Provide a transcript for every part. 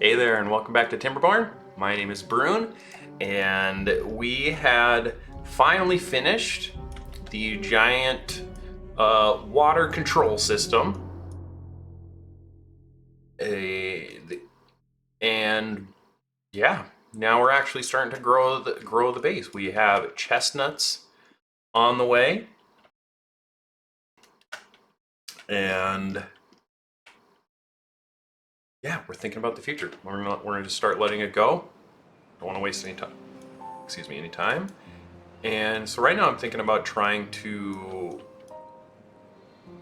Hey there, and welcome back to Timberborn. My name is Brune, and we had finally finished the giant water control system. And yeah, now we're actually starting to grow the base. We have chestnuts on the way, and yeah, we're thinking about the future. We're gonna just start letting it go. Don't want to waste any time. Excuse me, any time. And so right now I'm thinking about trying to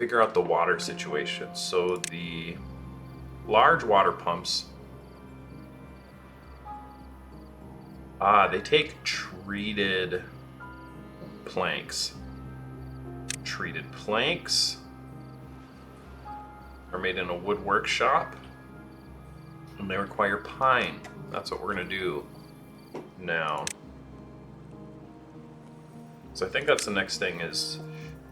figure out the water situation. So the large water pumps, they take treated planks. Treated planks are made in a wood workshop, and they require pine. That's what we're gonna do now. So I think that's the next thing, is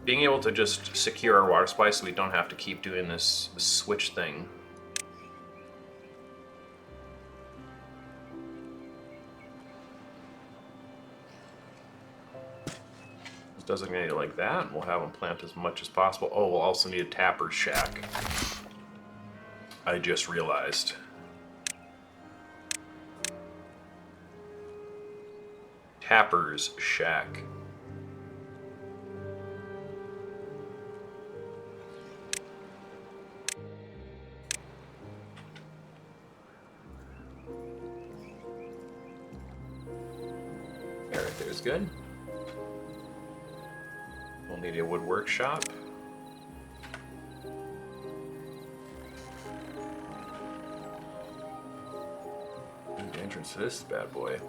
being able to just secure our water supply so we don't have to keep doing this switch thing. Just designate it like that, and we'll have them plant as much as possible. Oh, we'll also need a tapper's shack. I just realized. Tapper's shack. Right there's good. We'll need a wood workshop. The entrance to this bad boy.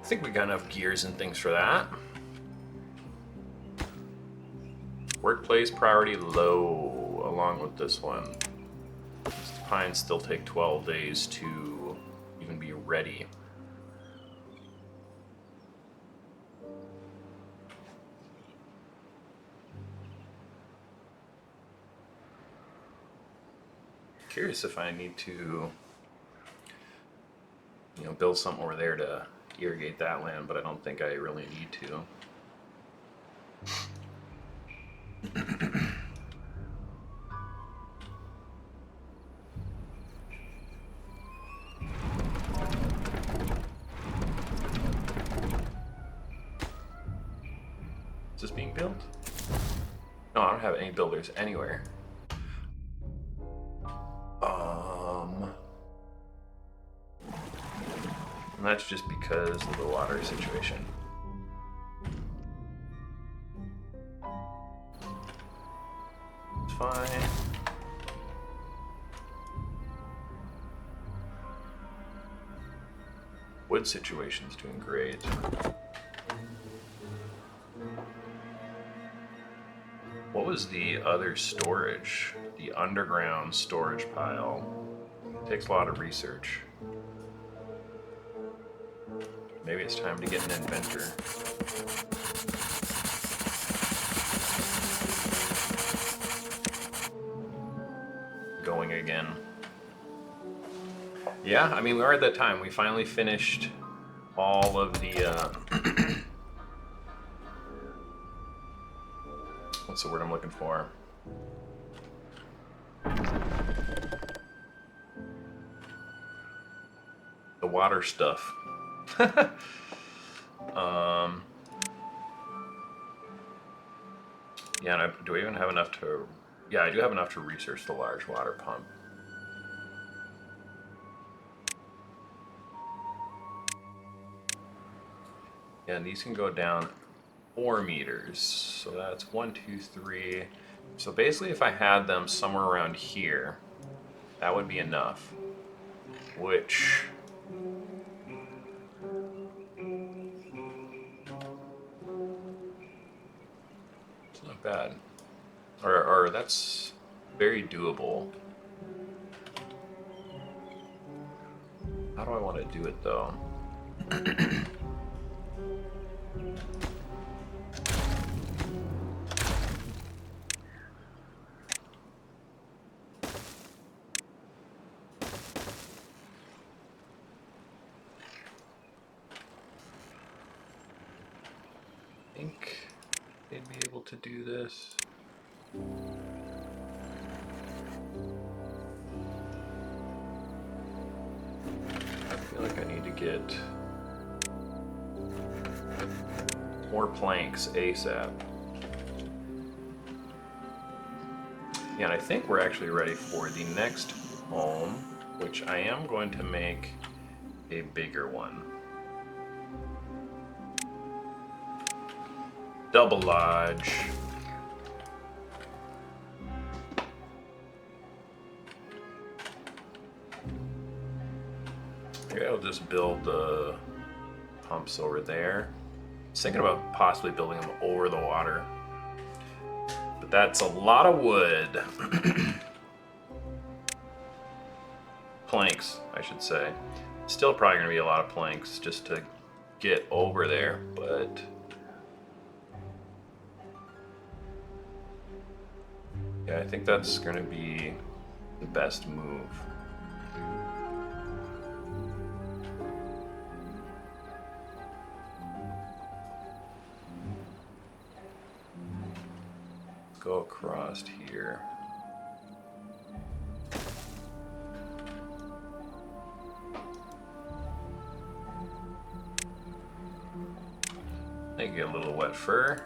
I think we got enough gears and things for that. Workplace priority low, along with this one. These pines still take 12 days to even be ready. Curious if I need to, build something over there to irrigate that land, but I don't think I really need to. Is this being built? No, I don't have any builders anywhere. And that's just because of the water situation. It's fine. Wood situation's doing great. What was the other storage? The underground storage pile. It takes a lot of research. Maybe it's time to get an inventor. Going again. Yeah, I mean, we are at that time. We finally finished all of the, what's the word I'm looking for? The water stuff. Yeah, do I even have enough to... Yeah, I do have enough to research the large water pump. Yeah, and these can go down 4 meters. So that's 1, 2, 3. So basically if I had them somewhere around here, that would be enough. Which... it's not bad. Or that's very doable. How do I want to do it though? think they'd be able to do this. I feel like I need to get more planks ASAP. Yeah, and I think we're actually ready for the next home, which I am going to make a bigger one. Double lodge. Maybe I'll just build the pumps over there. I was thinking about possibly building them over the water, but that's a lot of wood. Planks, I should say. Still probably gonna be a lot of planks just to get over there, but yeah, I think that's gonna be the best move. Go across here. I get a little wet fur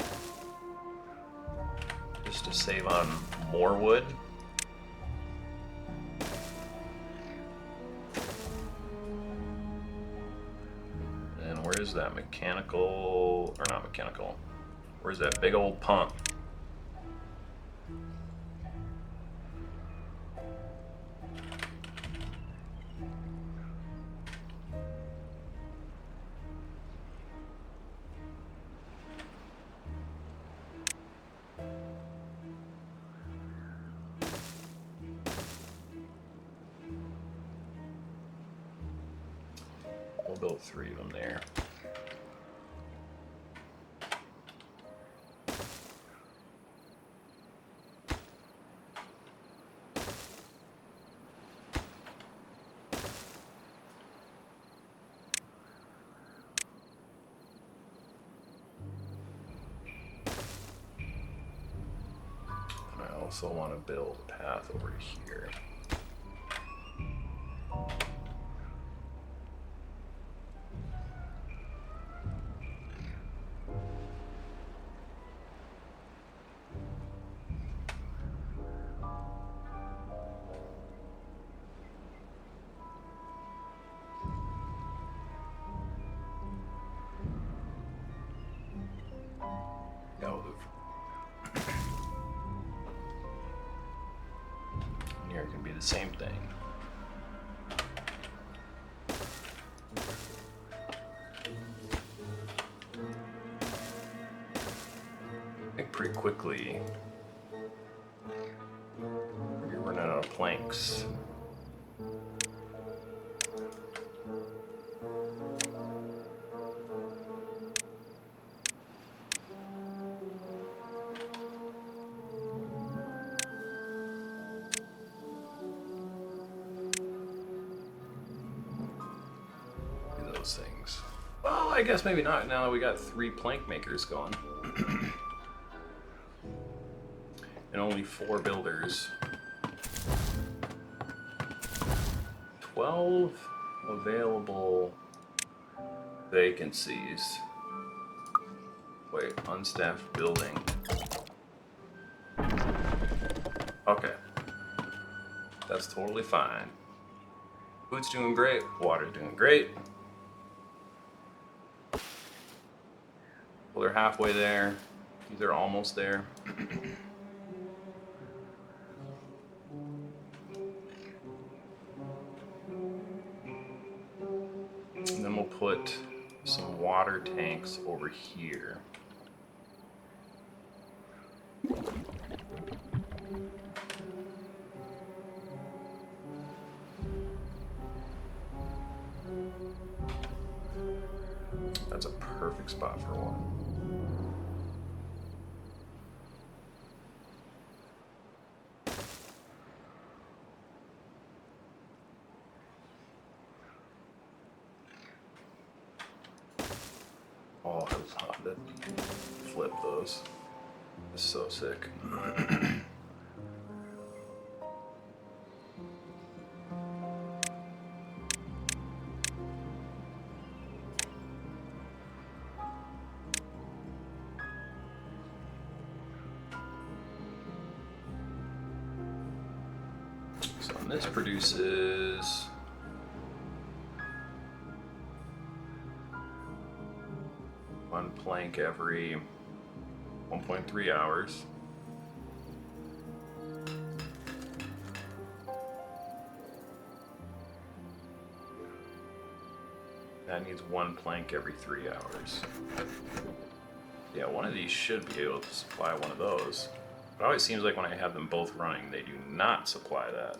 just to save on more wood. And where's that mechanical, or not mechanical, where's that big old pump? We'll build 3 of them there. And I also want to build a path over to here. Here it can be the same thing. I think pretty quickly we're running out of planks. Things. Well, I guess maybe not now that we got 3 plank makers going. And only 4 builders. 12 available vacancies. Wait, unstaffed building. Okay. That's totally fine. Food's doing great, water's doing great. Well, they're halfway there. They're almost there. And then we'll put some water tanks over here. perfect spot for one. Oh, I was hot. That you can flip those. It's so sick. So this produces one plank every 1.3 hours. That needs one plank every 3 hours. Yeah, one of these should be able to supply one of those. It always seems like when I have them both running, they do not supply that.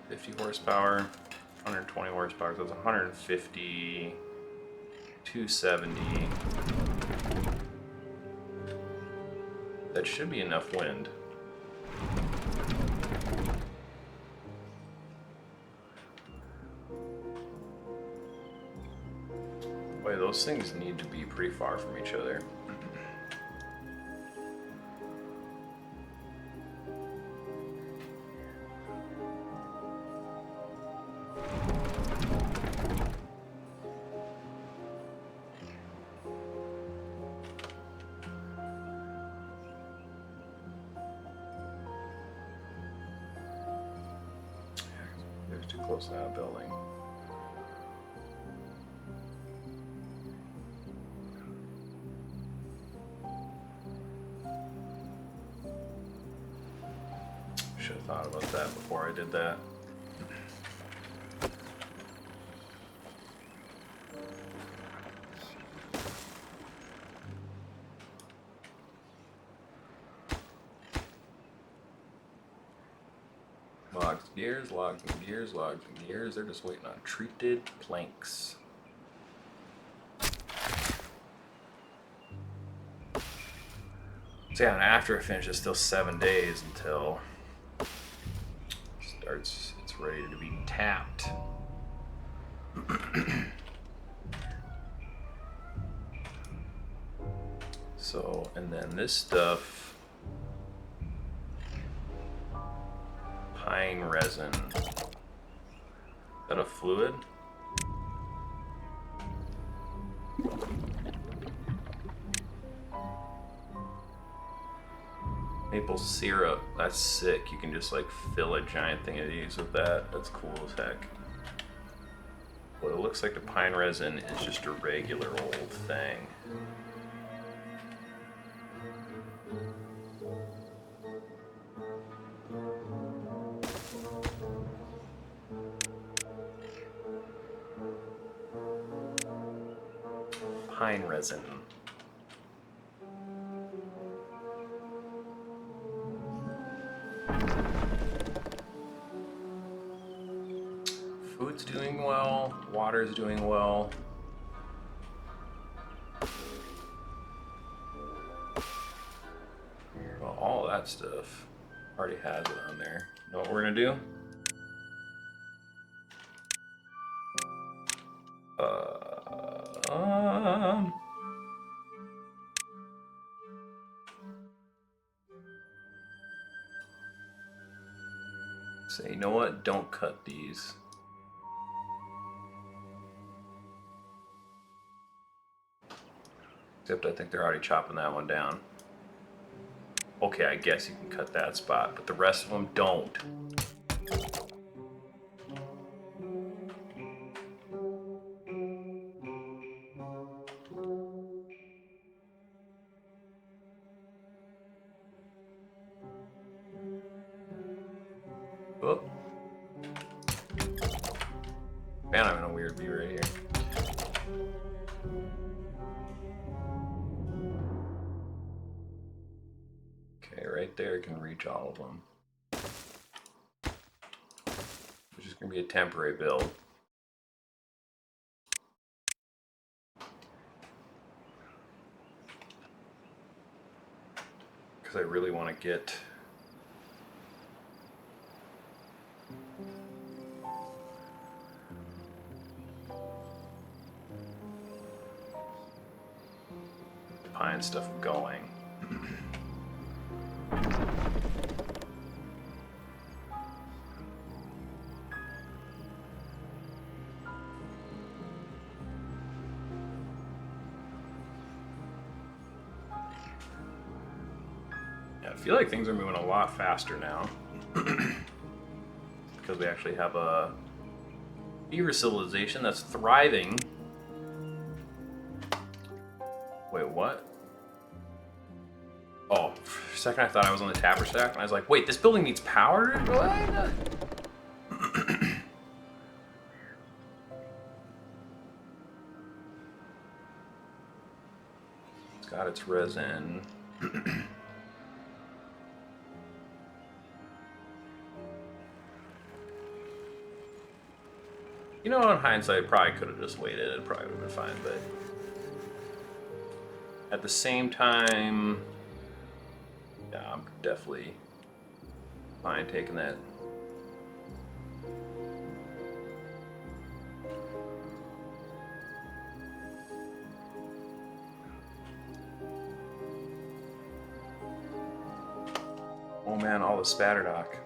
50 horsepower, 120 horsepower, so it's 150, 270. That should be enough wind. Boy, those things need to be pretty far from each other. They're too close to that building. Should have thought about that before I did that. Logs and gears, logs and gears, logs and gears. They're just waiting on treated planks. So yeah, and after I finish, it's still 7 days until it's ready to be tapped. So, and then this stuff, pine resin. Is that a fluid? Maple syrup, that's sick. You can just like fill a giant thing of these with that. That's cool as heck. Well, it looks like the pine resin is just a regular old thing. Pine resin. Food's doing well, water's doing well. Well, all that stuff already has it on there. You know what we're gonna do? Say, you know what? Don't cut these. Except I think they're already chopping that one down. Okay, I guess you can cut that spot, but the rest of them don't. Oh. Man, I'm in a weird view right here. Okay, right there can reach all of them. Which is going to be a temporary build. I really want to get pine stuff going. I feel like things are moving a lot faster now because we actually have a beaver civilization that's thriving. Wait, what? Oh, for a second I thought I was on the tapper stack, and I was like, wait, this building needs power? What? It's got its resin. You know, in hindsight, probably could have just waited. It probably would have been fine, but at the same time, yeah, I'm definitely fine taking that. Oh man, all the spatterdock.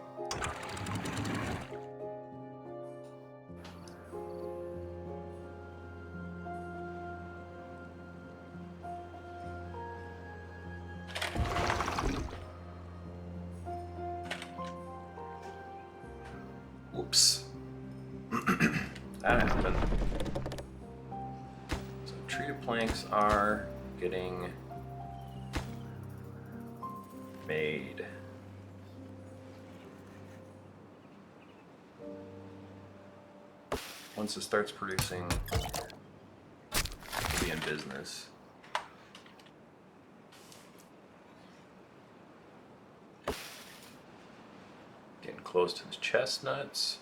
Whoops. That happened. So treated planks are getting made. Once it starts producing, it'll be in business. Getting close to the chestnuts.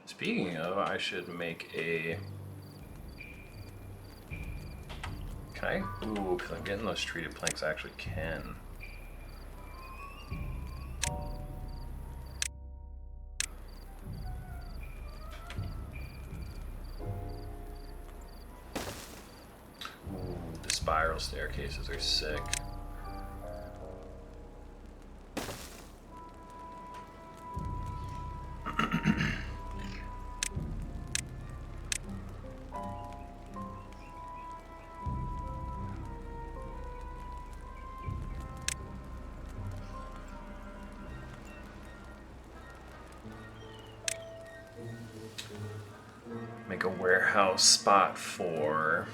Speaking of, I should make a... Can I? Ooh, because I'm getting those treated planks, I actually can. Ooh, the spiral staircases are sick. Make a warehouse spot for...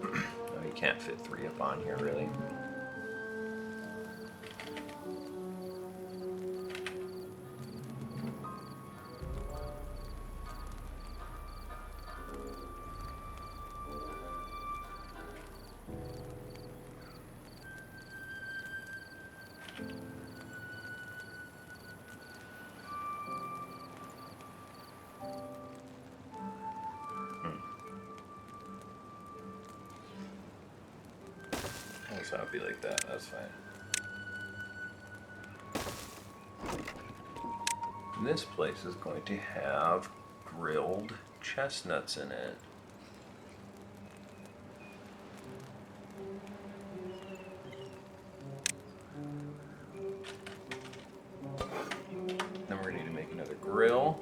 No, you can't fit 3 up on here, really. So it'll be like that, that's fine. And this place is going to have grilled chestnuts in it. Then we're going to need to make another grill.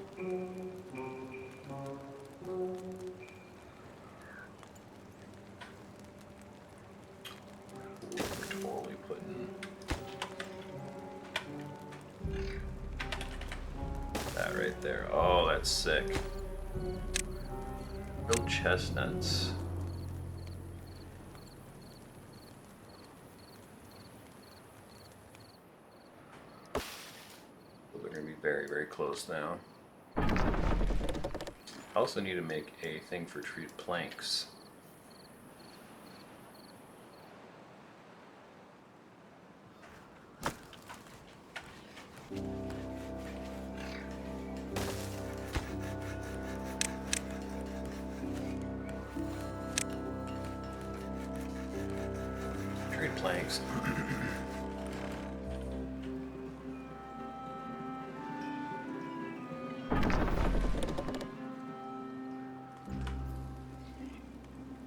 Right there. Oh, that's sick. Grilled chestnuts. We're going to be very, very close now. I also need to make a thing for treated planks. planks.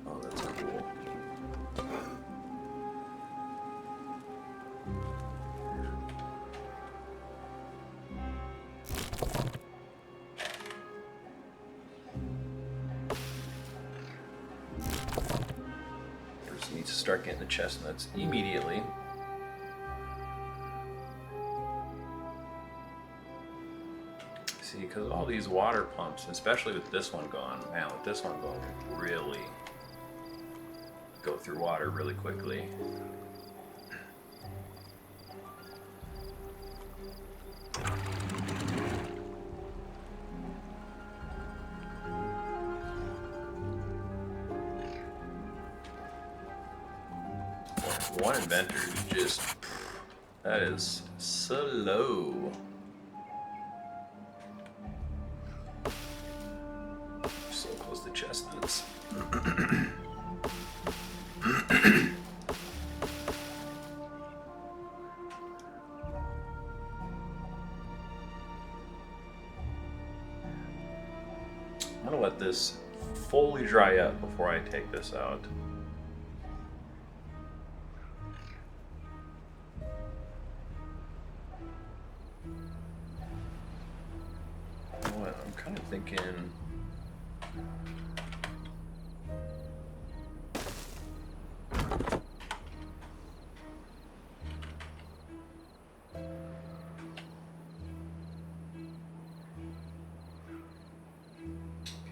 Oh, that's cool. First needs to start getting the chestnuts immediately. See, because all these water pumps, especially with this one gone, man, with this one going, really go through water really quickly. One inventor is just, that is slow. So close to chestnuts. I'm gonna let this fully dry up before I take this out. I'm kind of thinking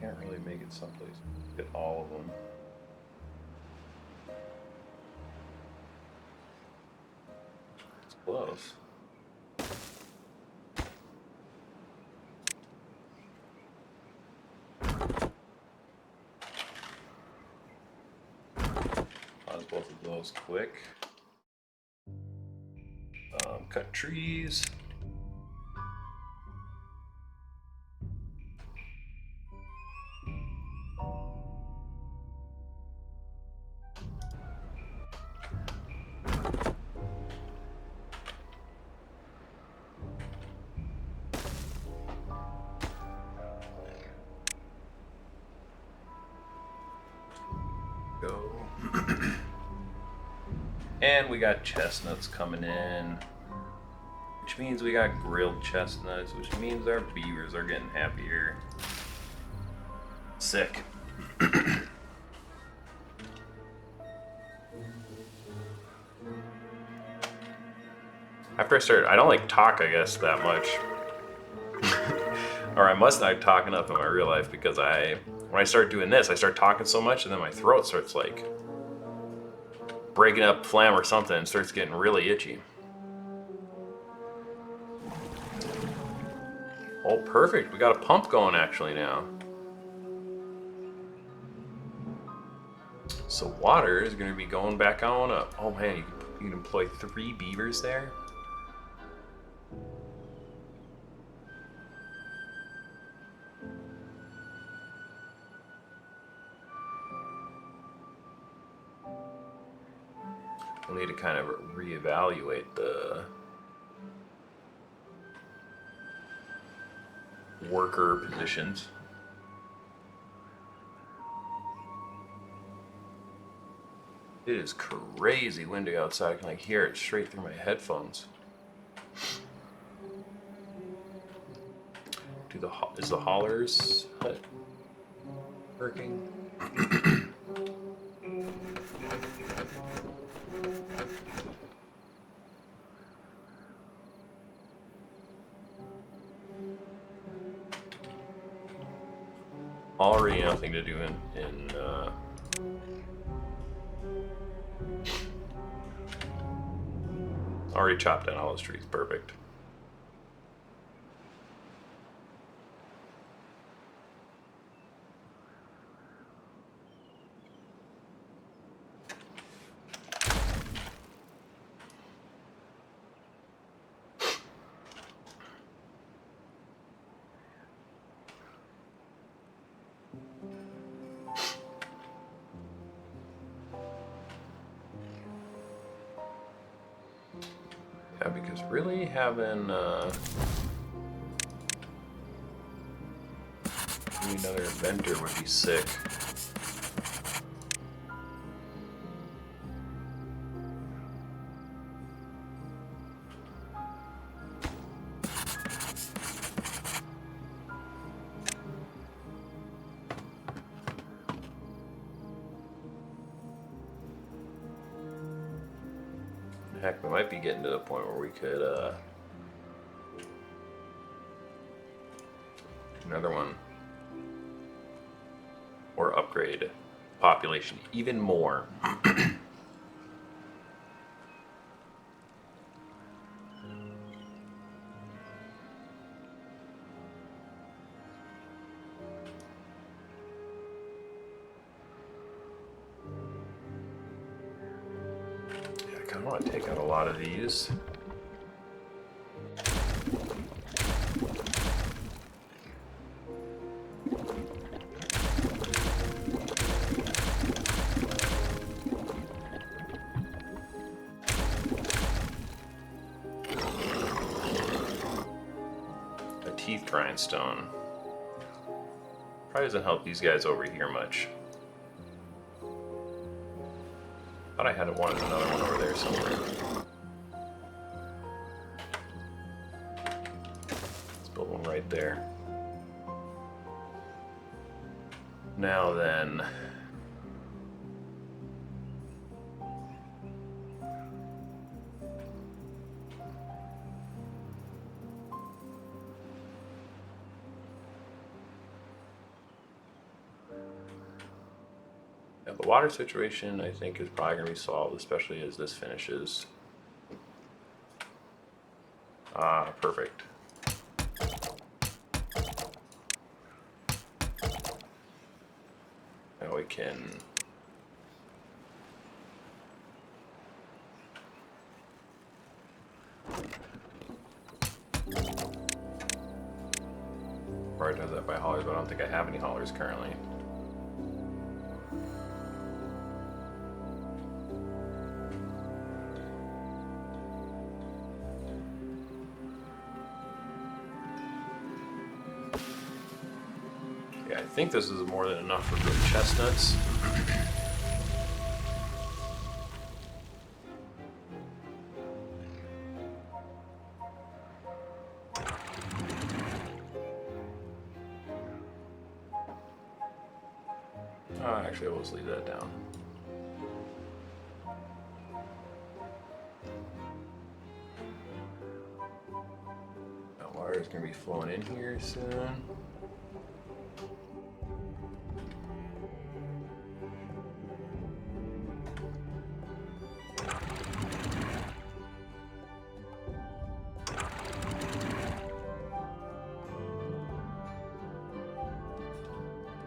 can't really make it someplace get all of them. It's close. Pause both of those quick. Cut trees. Go. And we got chestnuts coming in, which means we got grilled chestnuts, which means our beavers are getting happier. Sick. After I started, I don't like talk, I guess, that much. Or I must not talk enough in my real life, because when I start doing this, I start talking so much and then my throat starts like breaking up phlegm or something and starts getting really itchy. Oh, perfect. We got a pump going actually now. So water is going to be going back on up. Oh man, you can employ 3 beavers there. We'll need to kind of reevaluate the worker positions. It is crazy windy outside. I can like hear it straight through my headphones. Is the hauler's hut working? Already nothing to do in already chopped down all those trees. Perfect. Yeah, because really having another inventor would be sick. Heck, we might be getting to the point where we could another one, or upgrade population even more. Yeah, I kind of want to take out a lot of these. Teeth grindstone. Probably doesn't help these guys over here much. Thought I had wanted another one over there somewhere. Let's build one right there. Now then. The water situation, I think, is probably going to be solved, especially as this finishes. Ah, perfect. Now we can... prioritize that by haulers, but I don't think I have any haulers currently. I think this is more than enough for good chestnuts. Actually, I'll just leave that down. That water is going to be flowing in here soon.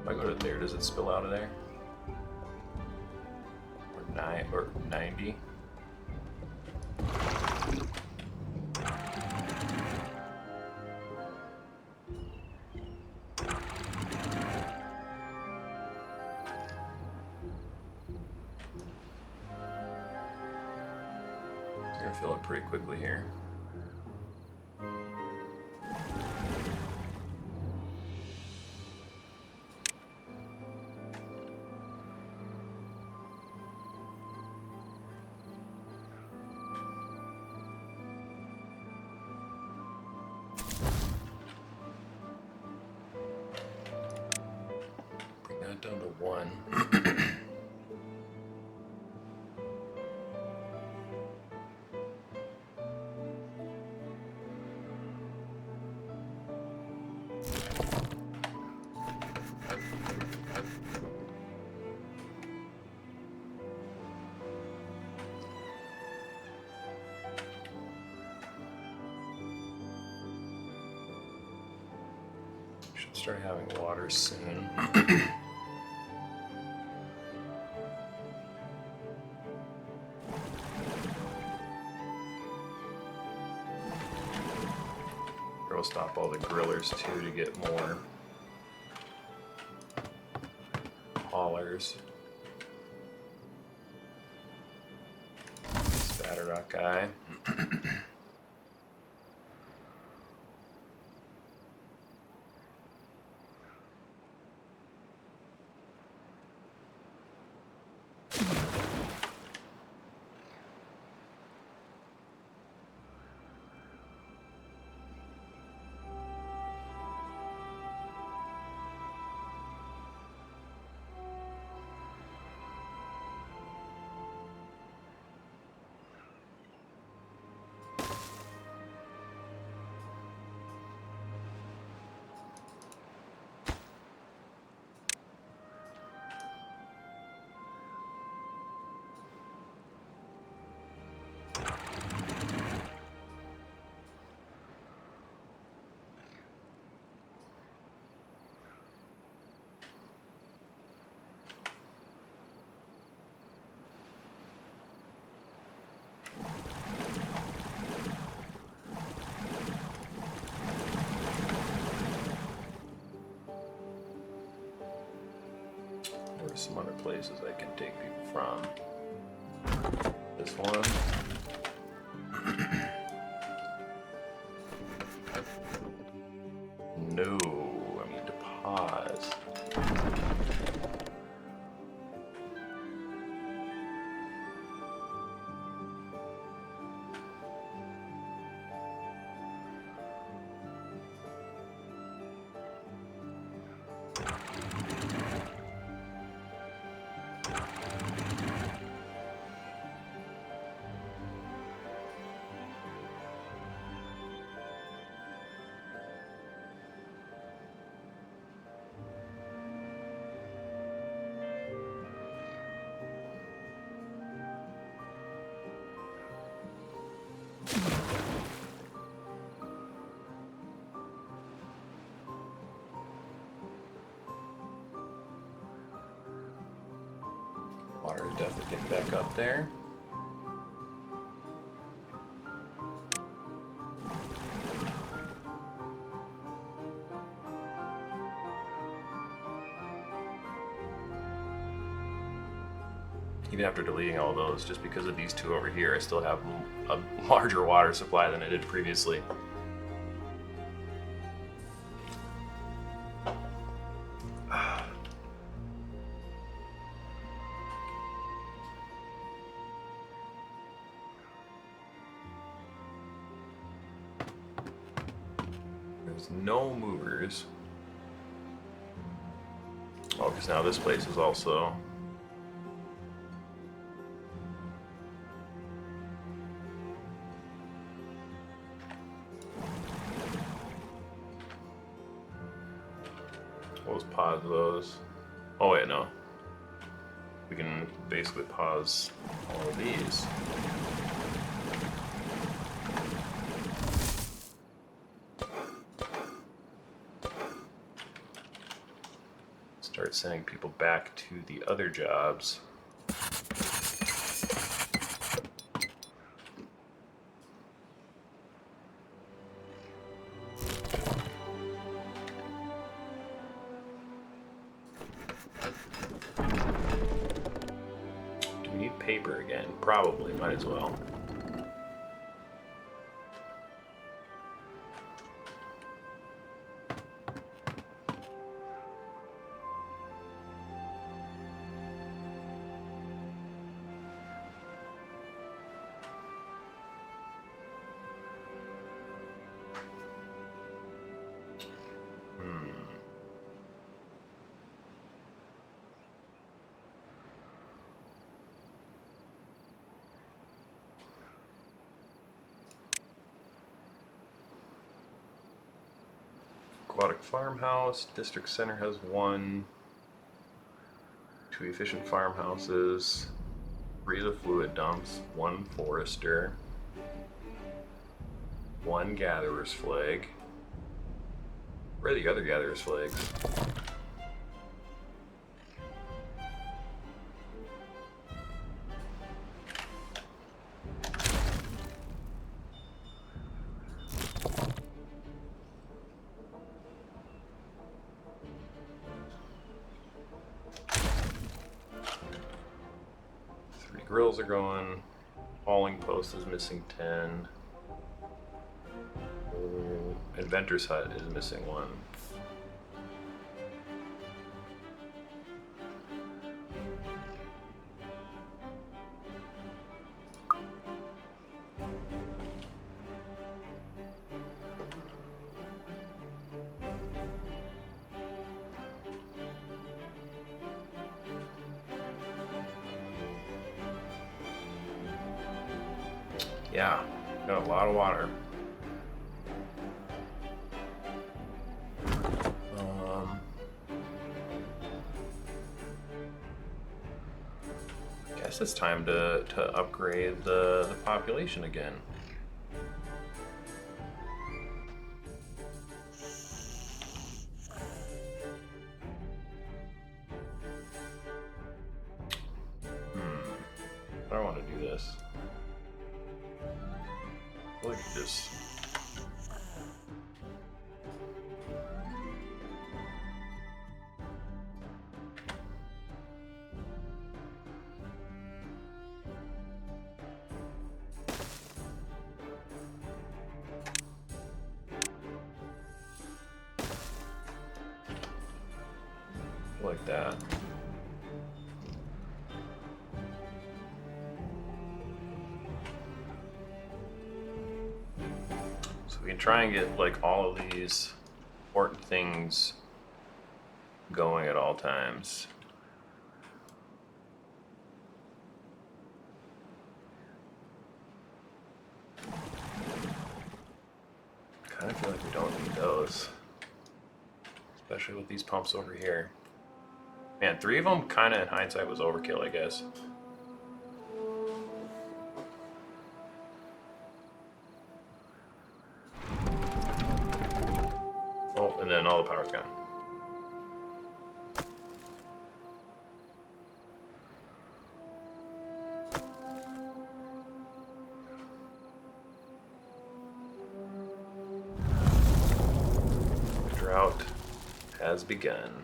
If I go to there, does it spill out of there? Or 90? It's gonna fill up pretty quickly here. Down to 1. Should start having water soon. We'll stop all the grillers too to get more haulers. Spatter rock guy. There's some other places I can take people from. This one. No, I need to pause. Water is definitely getting back up there. Even after deleting all those, just because of these two over here, I still have a larger water supply than I did previously. There's no movers. Oh, because now this place is also... We'll just pause those. Oh wait, no. We can basically pause all of these. Start sending people back to the other jobs. Do we need paper again? Probably, might as well. Aquatic farmhouse, district center has one, 2 efficient farmhouses, 3 of the fluid dumps, 1 forester, 1 gatherer's flag. Where are the other gatherer's flags? Grills are going. Hauling post is missing 10. Inventor's hut is missing 1. Yeah, got a lot of water. Guess it's time to upgrade the population again. I don't want to do this. Look at this. like that. So we can try and get like all of these important things going at all times. Kind of feel like we don't need those, especially with these pumps over here. Man, 3 of them kind of in hindsight was overkill, I guess. Oh, and then all the power's gone. The drought has begun.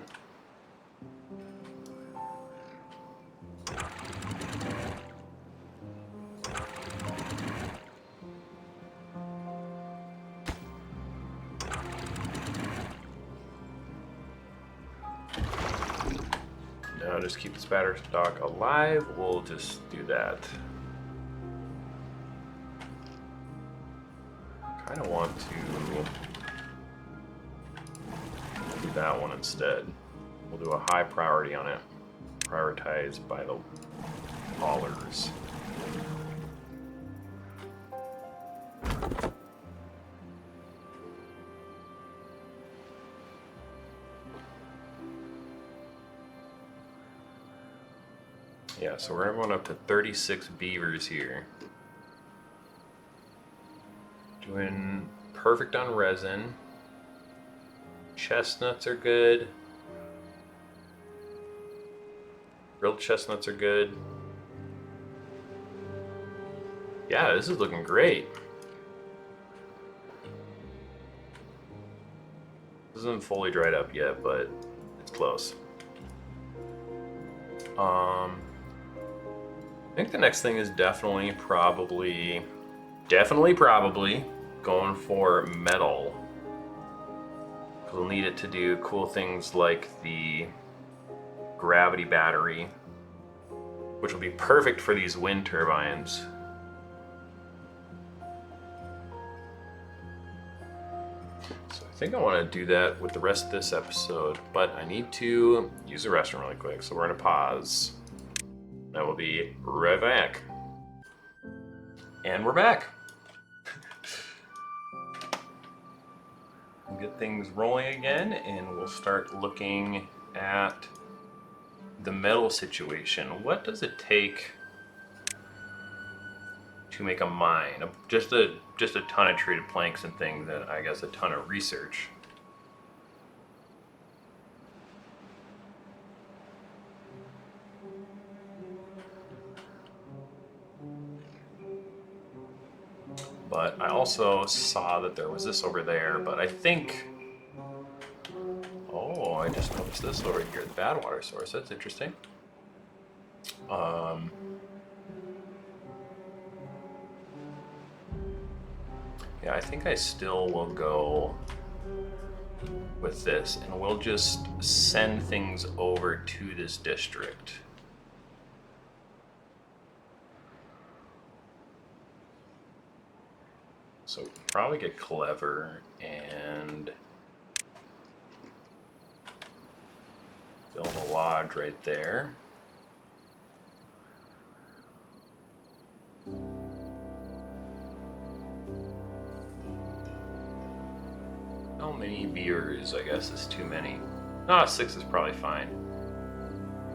Now just keep the spatter stock alive. We'll just do that. Kind of want to do that one instead. We'll do a high priority on it. Prioritized by the haulers. Yeah, so we're going up to 36 beavers here. Doing perfect on resin. Chestnuts are good. Grilled chestnuts are good. Yeah, this is looking great. This isn't fully dried up yet, but it's close. I think the next thing is definitely probably going for metal. We'll need it to do cool things like the gravity battery, which will be perfect for these wind turbines. So I think I want to do that with the rest of this episode, but I need to use the restroom really quick, so we're going to pause. That will be right back. And we're back. We'll get things rolling again, and we'll start looking at the metal situation. What does it take to make a mine? Just a ton of treated planks and things, and I guess a ton of research. But I also saw that there was this over there, but I think... Oh, I just noticed this over here, the bad water source. That's interesting. Yeah, I think I still will go with this, and we'll just send things over to this district. So probably get clever and build a lodge right there. How many beavers? I guess is too many. No, 6 is probably fine.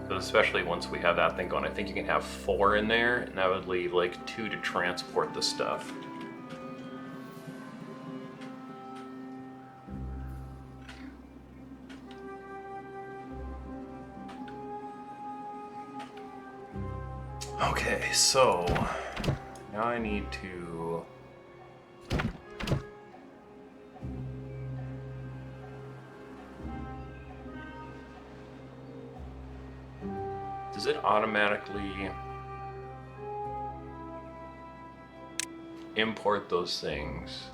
But especially once we have that thing going, I think you can have 4 in there, and that would leave like 2 to transport the stuff. Okay, so now I need to does it automatically import those things?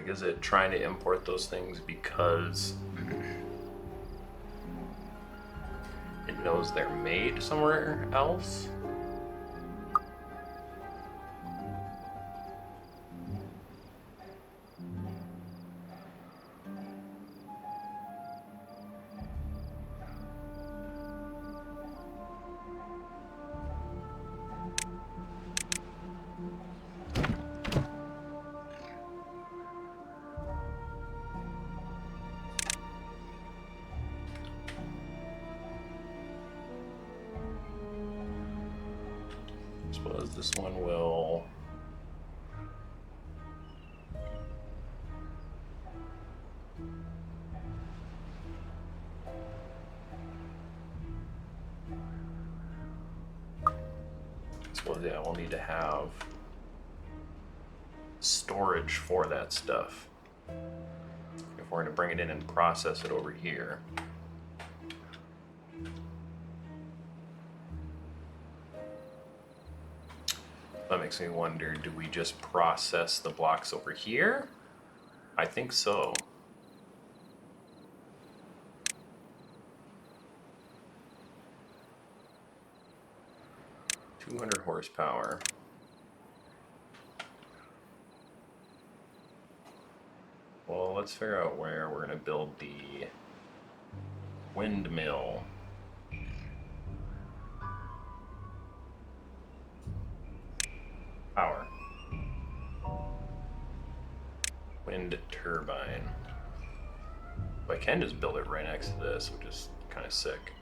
Like, is it trying to import those things because it knows they're made somewhere else? Suppose this one will. Suppose, yeah, we'll need to have storage for that stuff if we're going to bring it in and process it over here. That makes me wonder, do we just process the blocks over here? I think so. $200 horsepower. Well, let's figure out where we're going to build the windmill. Power. Wind turbine. But I can just build it right next to this, which is kind of sick.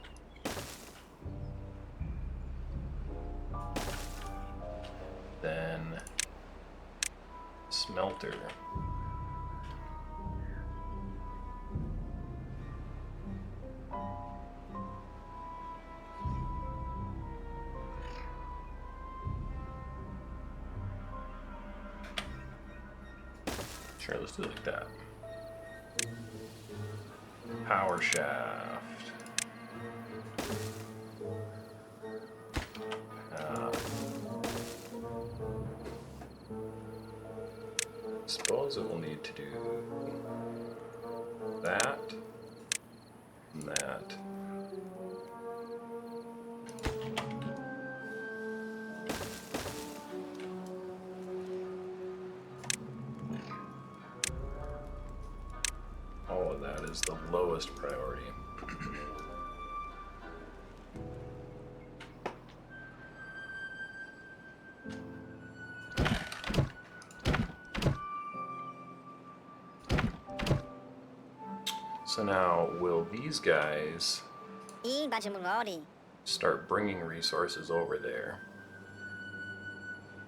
Then smelter. Sure, let's do it like that. Power shaft. Suppose it will need to do that and that. All of that is the lowest priority. So now, will these guys start bringing resources over there?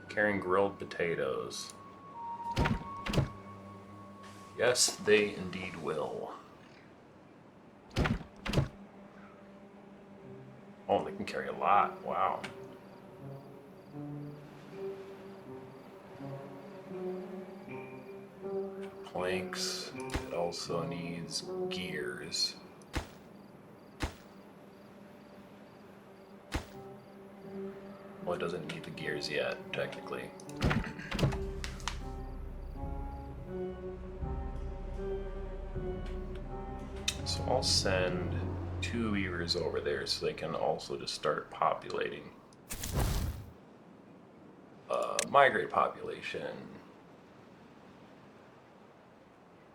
Carrying grilled potatoes. Yes, they indeed will. Oh, they can carry a lot. Wow. Planks. It also needs gears. Well, it doesn't need the gears yet, technically. So I'll send 2 weavers over there so they can also just start populating. Migrate population.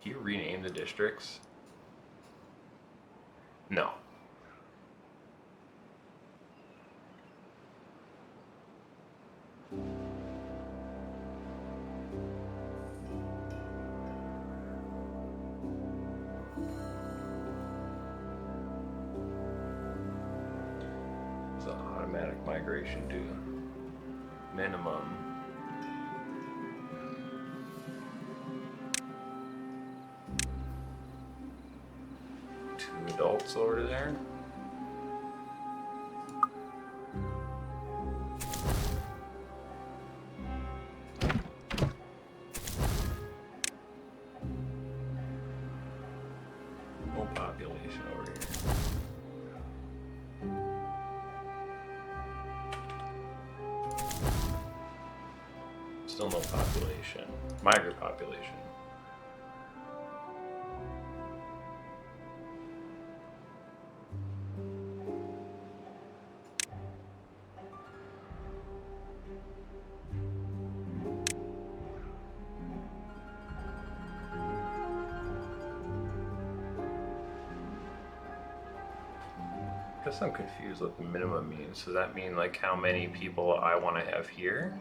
Do you rename the districts? No. What's the automatic migration do? Minimum. 2 adults over there. No population over here. Still no population. Migrant population. guess I'm confused what the minimum means. Does that mean like how many people I want to have here?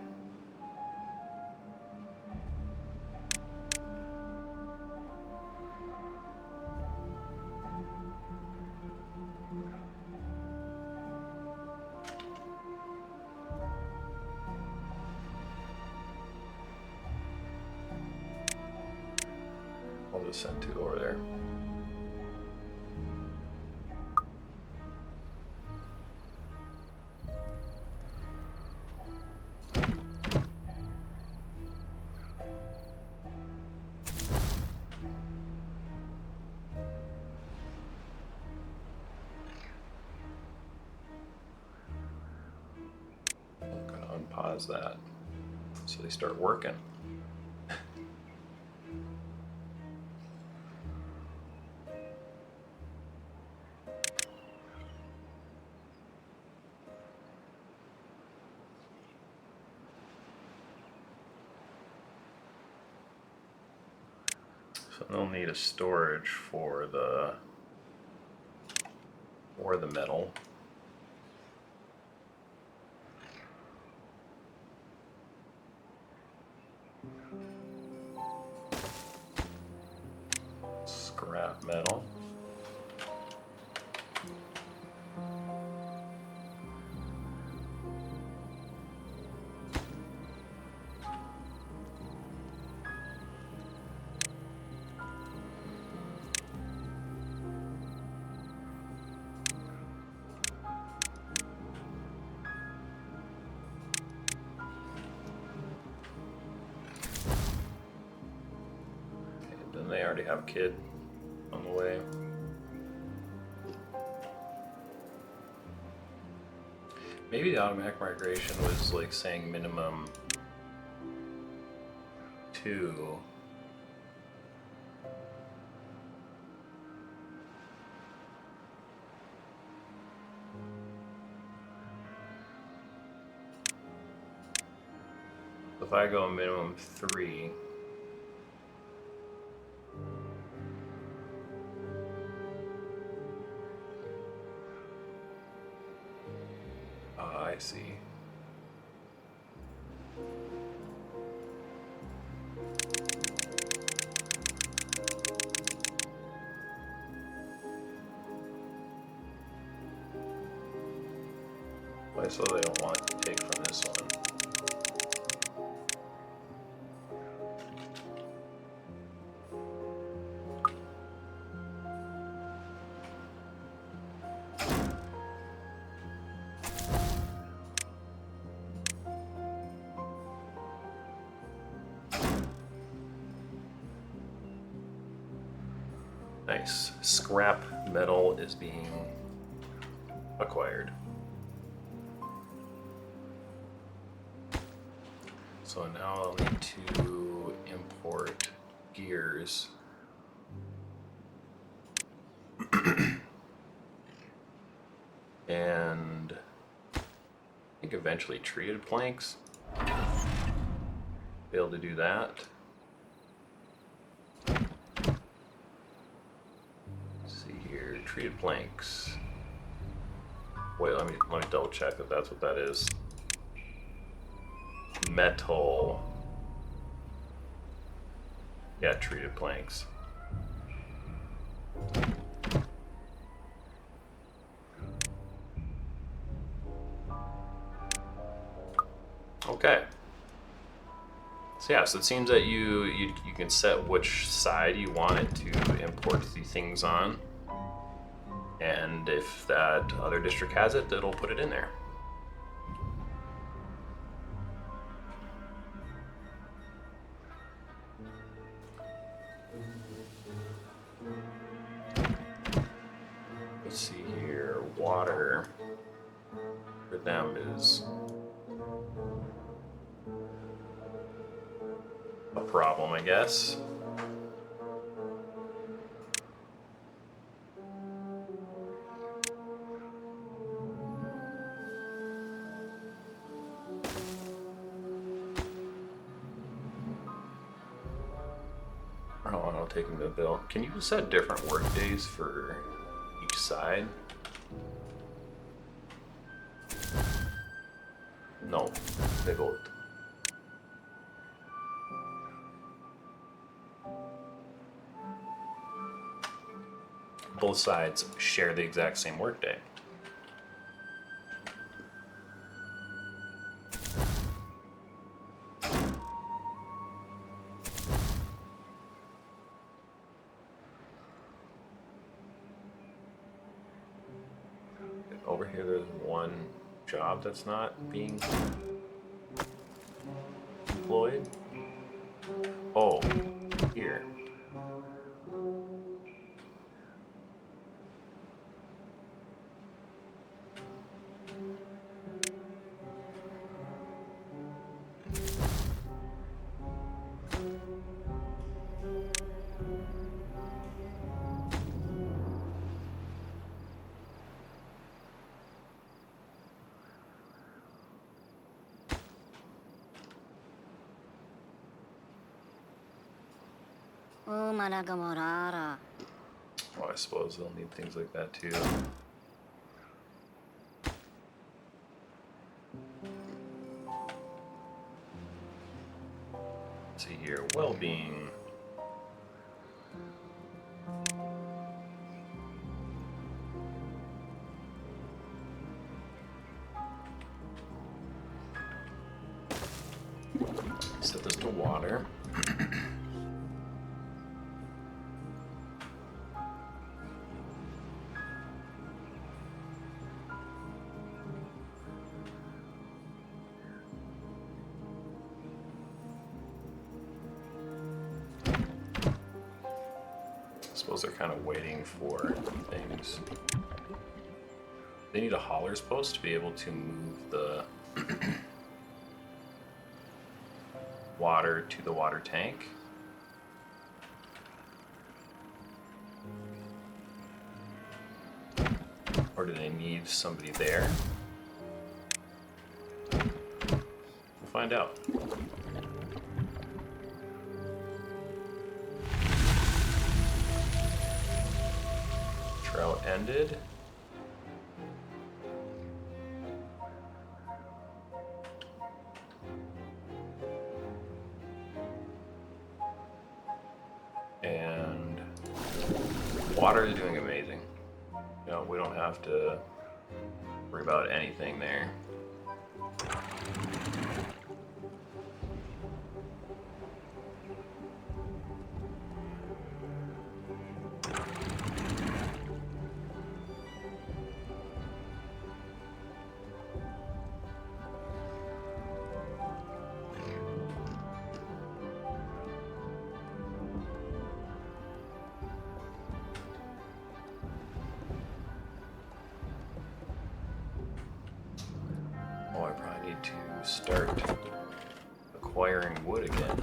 I'll just send 2 over there. I'm gonna unpause that so they start working. So they'll need a storage for the metal. Scrap metal. They already have a kid on the way. Maybe the automatic migration was like saying minimum 2. If I go minimum 3. I see. Why so they don't want to take from this one? Nice. Scrap metal is being acquired. So now I'll need to import gears. And I think eventually treated planks. Be able to do that. Treated planks. Wait, let me double check that that's what that is. Metal. Yeah, treated planks. Okay. So yeah, so it seems that you can set which side you want it to import the things on. And if that other district has it, it'll put it in there. Let's see here. Water for them is a problem, I guess. I'll take them to the bill. Can you set different work days for each side? No, they both. Both sides share the exact same workday. Over here, there's one job that's not being employed. Oh, here. Oh, Managamorara. Oh, I suppose they'll need things like that too. Let's see here, well-being. Set this to water. Suppose they're kind of waiting for things. They need a hauler's post to be able to move the water to the water tank. Or do they need somebody there? We'll find out. Drought ended. And water is doing amazing. You know, we don't have to worry about anything there. Oh, I probably need to start acquiring wood again.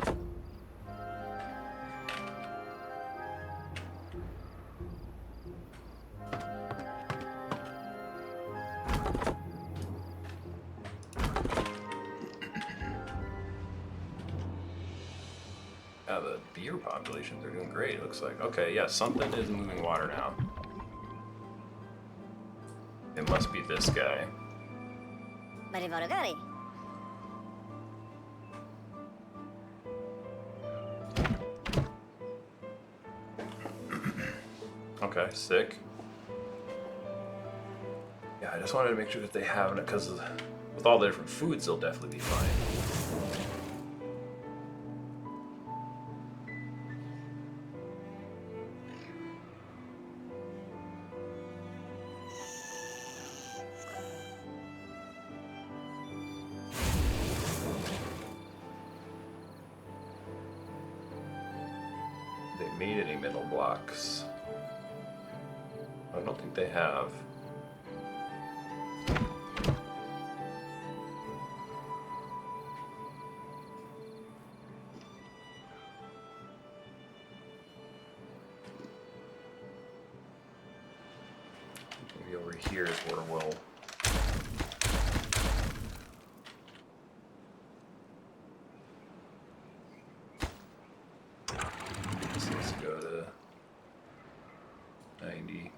Yeah, the deer populations are doing great, it looks like. Okay, yeah, something is moving water now. It must be this guy. Marivaragari. Okay, sick. Yeah, I just wanted to make sure that they have it, because with all the different foods, they'll definitely be fine. They made any middle blocks? I don't think they have. Maybe over here is where we'll... Let's go to 90.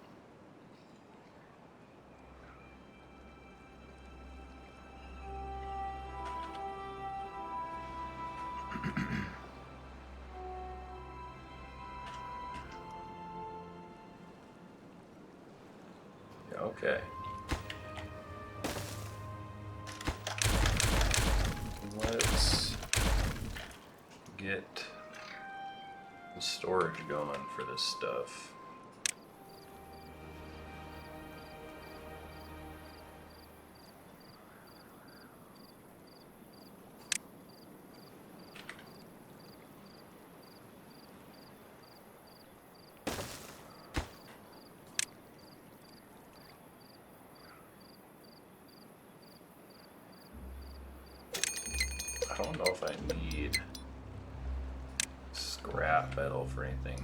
Okay. Let's get the storage going for this stuff. I don't know if I need scrap metal for anything.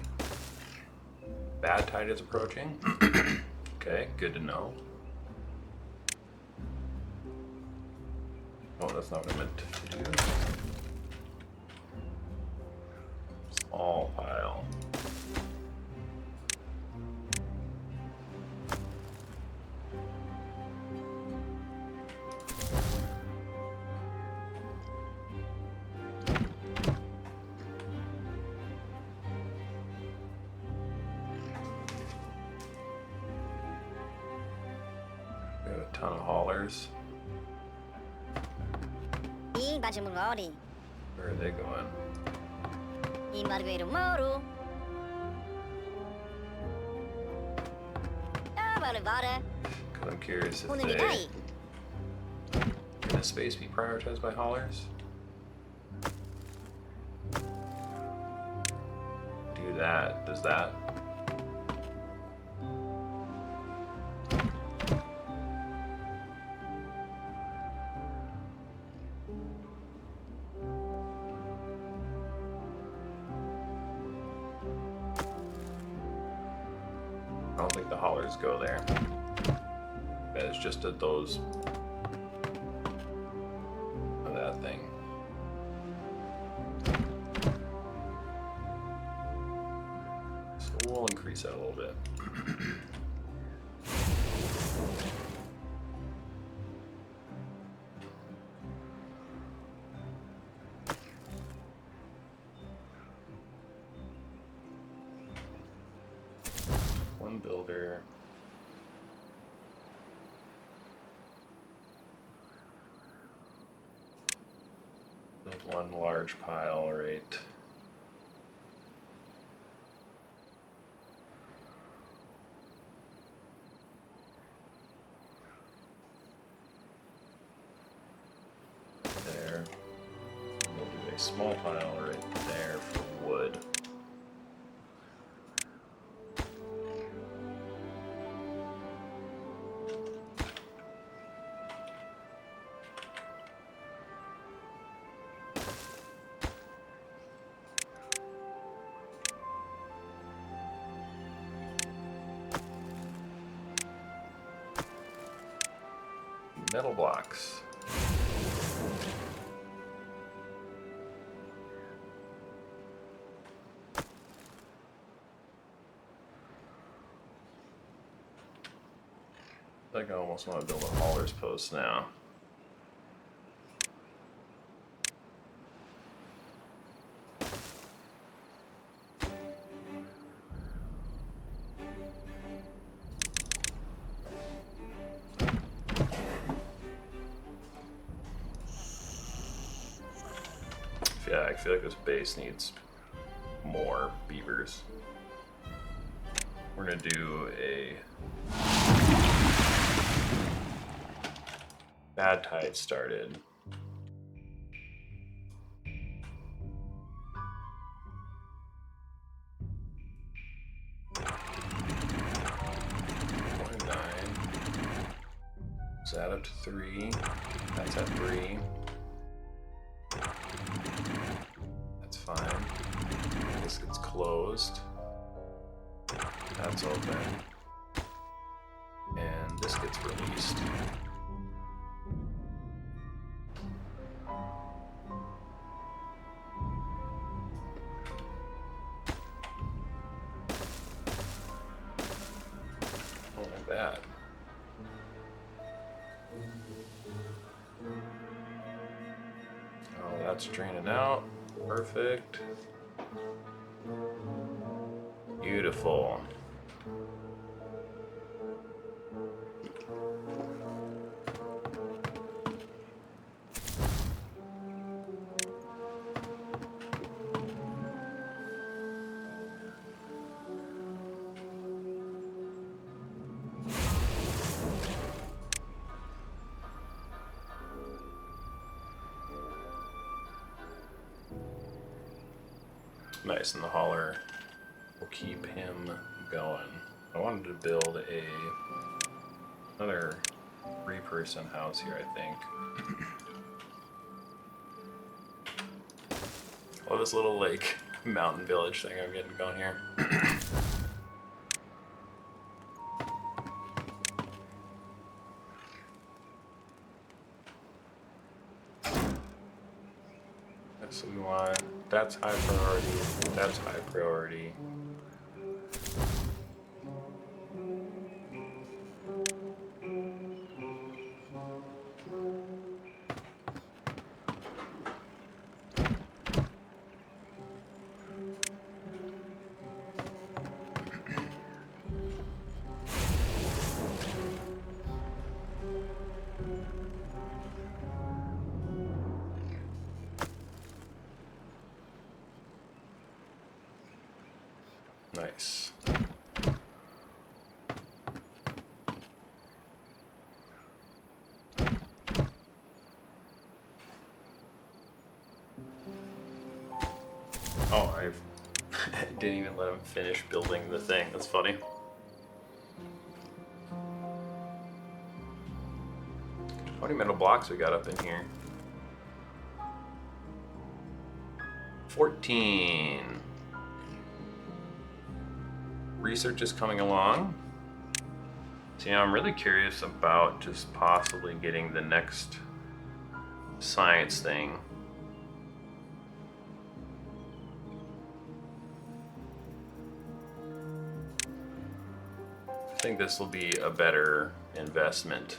Bad tide is approaching. Okay, good to know. Oh, that's not what I meant to do. Small pile. We have a ton of haulers. I baju mengori. Where are they going? I marbeiro moru. Ah, vale, vale. Because I'm curious if Una they... midai. Can the space be prioritized by haulers? Do that. Does that? I don't think the haulers go there. It's just at those... that thing. So we'll increase that a little bit. One builder. Build one large pile, right? There. We'll do a small pile right there for wood. Metal blocks. I think I almost want to build a hauler's post now. Yeah, I feel like this base needs more beavers. We're gonna do a bad tide started. Is that up to 3? That's at 3. That's fine. This gets closed. That's open. And this gets released. Oh, like that. Oh, that's draining out. Perfect. Beautiful. Nice, and the hauler will keep him going. I wanted to build another 3-person house here, I think. Oh, this little like mountain village thing I'm getting going here. So we want, that's high priority, that's high priority. Nice. Oh, I didn't even let him finish building the thing. That's funny. How many metal blocks we got up in here? 14. Research is coming along. So, I'm really curious about just possibly getting the next science thing. I think this will be a better investment.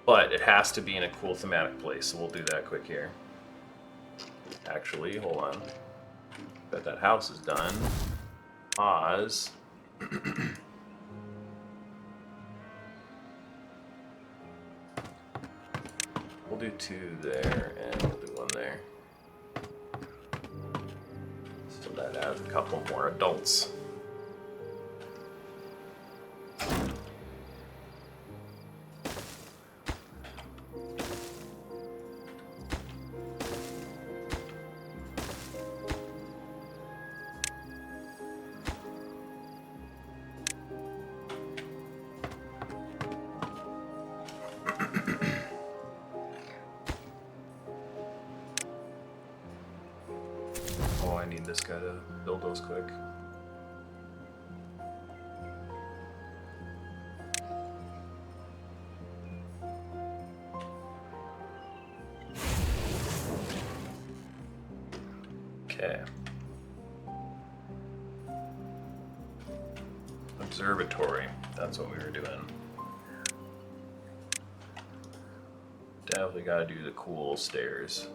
But it has to be in a cool thematic place, so we'll do that quick here. Actually, hold on. Bet that house is done. Pause. We'll do 2 there, and we'll do 1 there. So that adds a couple more adults. Oh, I need this guy to build those quick. Okay. Observatory. That's what we were doing. Definitely gotta do the cool stairs.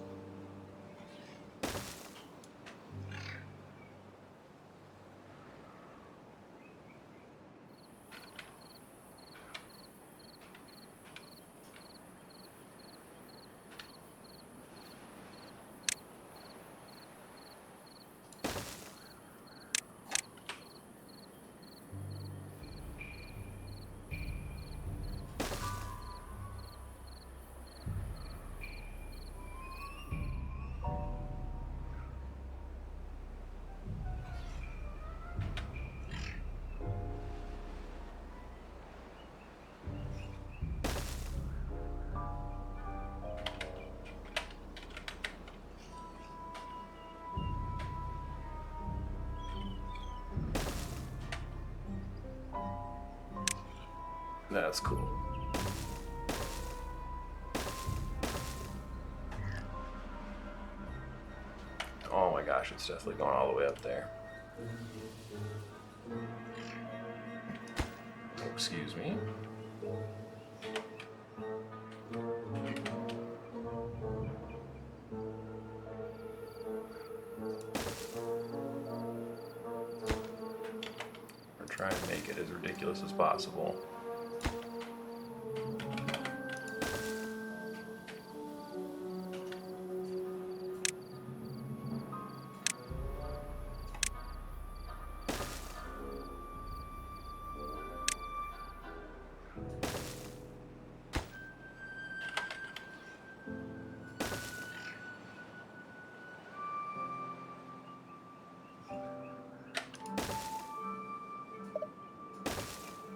That's cool. Oh my gosh, it's definitely going all the way up there. Excuse me. try and make it as ridiculous as possible.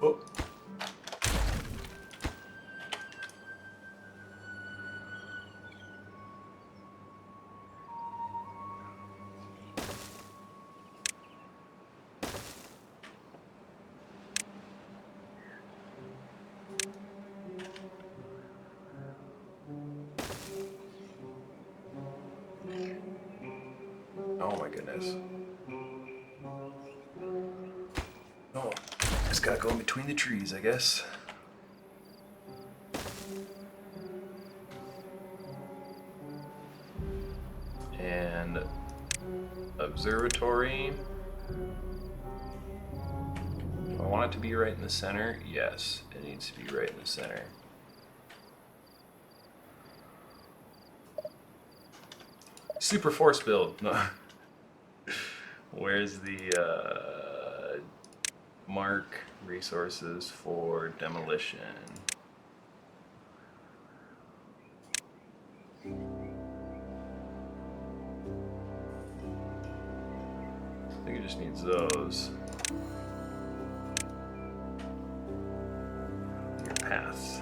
Oh. Oh my goodness. Oh, just gotta go in between the trees, I guess. And observatory. Do I want it to be right in the center? Yes, it needs to be right in the center. Super force build. No. Where's the mark resources for demolition? I think it just needs those. Your paths.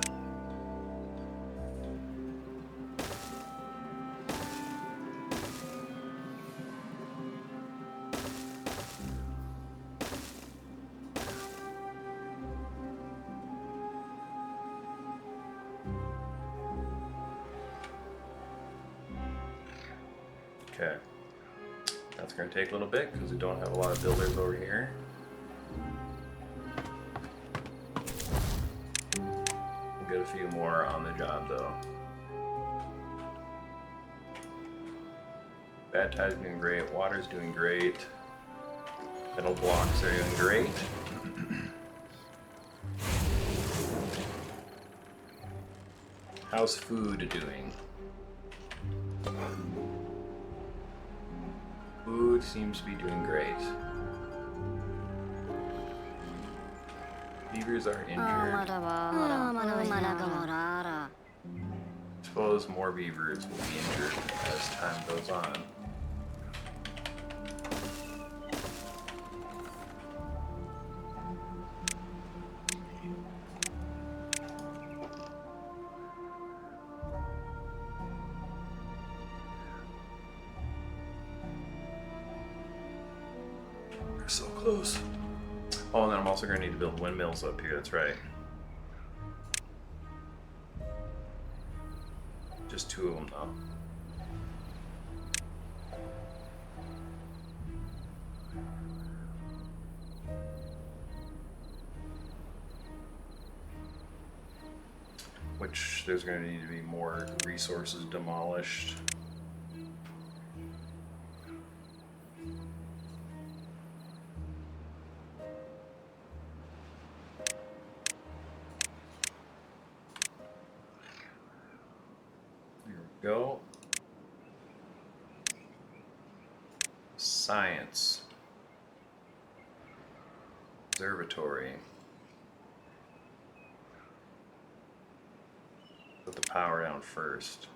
Okay, that's going to take a little bit because we don't have a lot of builders over here. We'll get a few more on the job though. Bad tide's doing great, water's doing great, metal blocks are doing great. How's food doing? Food seems to be doing great. Beavers are injured. Suppose more beavers will be injured as time goes on. We're so close. Oh, and then I'm also going to need to build windmills up here, that's right. Just 2 of them though. Which there's going to need to be more resources demolished. Go. Science. Observatory. Put the power down first.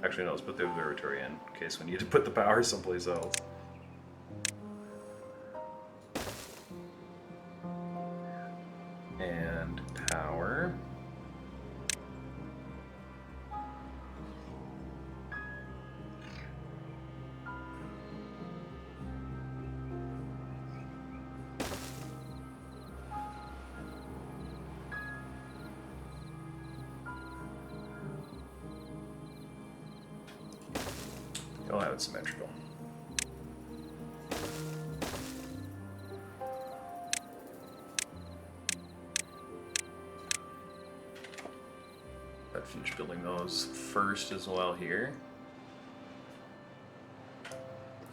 Actually, no, let's put the observatory in case we need to put the power someplace else. And power. I'll have it symmetrical. I'd finish building those first as well here.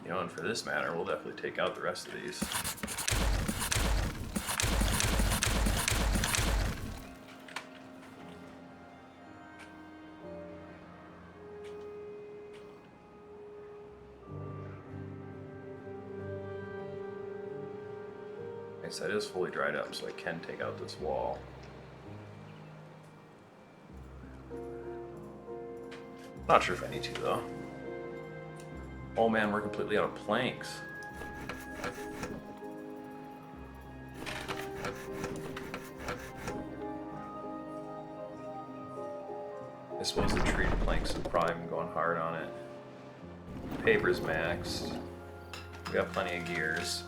You know, and for this matter, we'll definitely take out the rest of these. Nice, that is fully dried up, so I can take out this wall. Not sure if I need to though. Oh man, we're completely out of planks. I suppose the treated planks have probably been going hard on it. Paper's maxed. We got plenty of gears.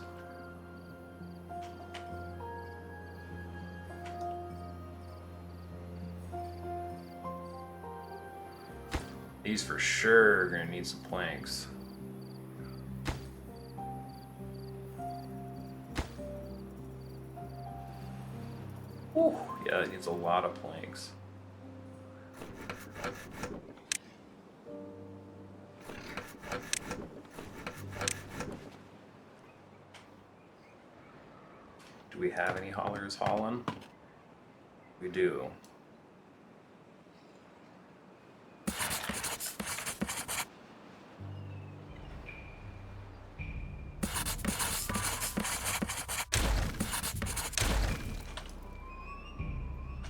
These for sure are gonna need some planks. Whew, yeah, it needs a lot of planks. Do we have any haulers hauling? We do.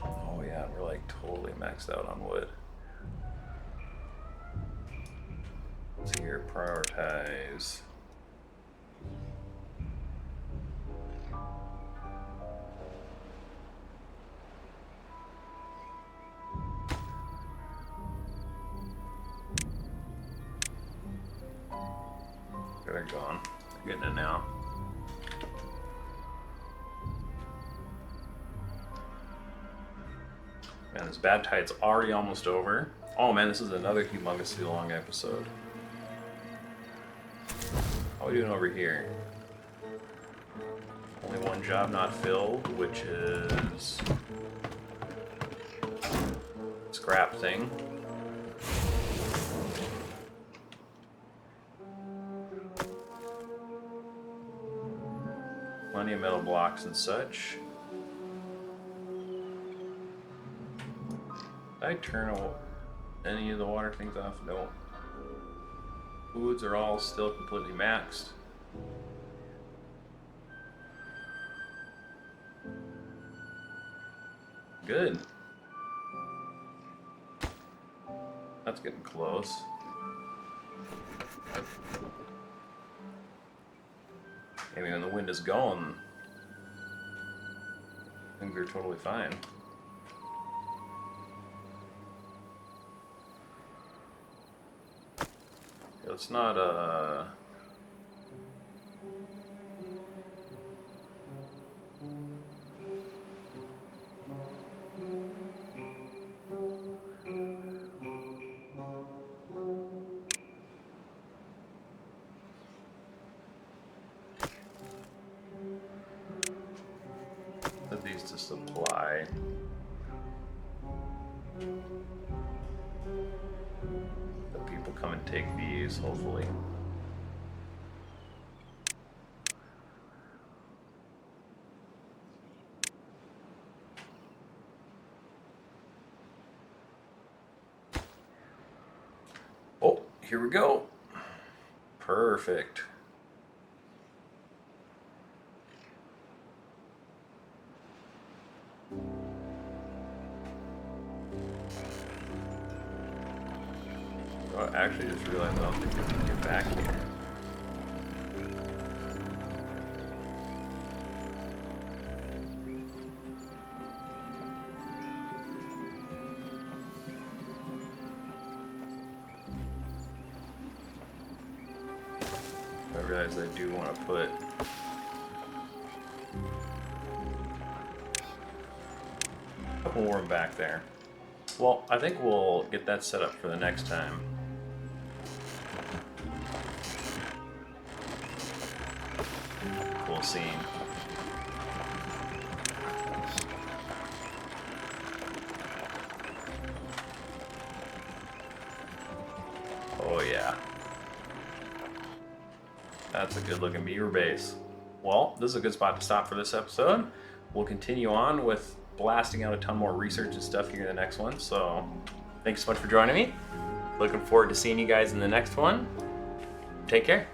Oh yeah, we're like totally maxed out on wood. Let's see here, prioritize. They're gone. They're getting it now. Man, this bad tide's already almost over. Oh man, this is another humongously long episode. How are we doing over here? Only one job not filled, which is scrap thing. Plenty of metal blocks and such. Did I turn any of the water things off? No. Foods are all still completely maxed. Good. That's getting close. Maybe when the wind is going, things are totally fine. It's not put these to supply. The people come and take these, hopefully. Oh, here we go. Perfect. Oh, I actually just realized I don't think we can get back here. I realize I do want to put a couple more back there. Well, I think we'll get that set up for the next time. Cool scene. Oh yeah. That's a good looking beaver base. Well, this is a good spot to stop for this episode. We'll continue on with blasting out a ton more research and stuff here in the next one. So thanks so much for joining me. Looking forward to seeing you guys in the next one. Take care.